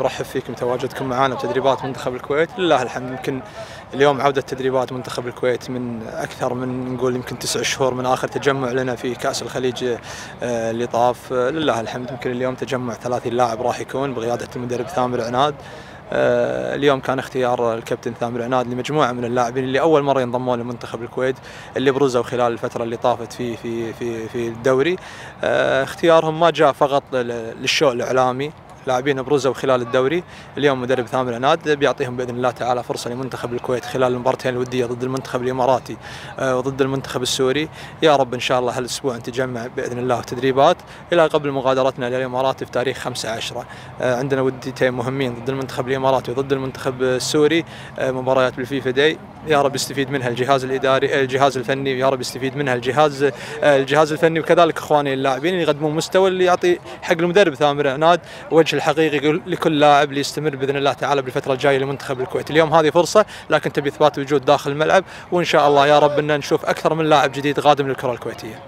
نرحب فيكم تواجدكم معنا بتدريبات منتخب الكويت. لله الحمد. يمكن اليوم عودة تدريبات منتخب الكويت من أكثر من نقول يمكن 9 شهور من آخر تجمع لنا في كأس الخليج اللي طاف. لله الحمد. يمكن اليوم تجمع 30 لاعب راح يكون بقيادة المدرب ثامر عناد. اليوم كان اختيار الكابتن ثامر عناد لمجموعة من اللاعبين اللي أول مرة ينضمون لمنتخب الكويت اللي برزوا خلال الفترة اللي طافت في الدوري. اختيارهم ما جاء فقط للشو الإعلامي، لاعبين برزوا خلال الدوري. اليوم مدرب ثامر عناد بيعطيهم باذن الله تعالى فرصه لمنتخب الكويت خلال المباراتين الوديه ضد المنتخب الاماراتي وضد المنتخب السوري. يا رب ان شاء الله هالاسبوع نتجمع باذن الله تدريبات الى قبل مغادرتنا للامارات في تاريخ 15. عندنا وديتين مهمين ضد المنتخب الاماراتي وضد المنتخب السوري، مباريات بالفيفا داي. يا رب يستفيد منها الجهاز الاداري الجهاز الفني، ويا رب يستفيد منها الجهاز الفني، وكذلك اخواني اللاعبين اللي يقدمون مستوى اللي يعطي حق المدرب ثامر عناد وجه الحقيقي لكل لاعب ليستمر باذن الله تعالى بالفتره الجايه لمنتخب الكويت. اليوم هذه فرصه، لكن تبي اثبات وجود داخل الملعب، وان شاء الله يا رب ان نشوف اكثر من لاعب جديد قادم للكره الكويتيه.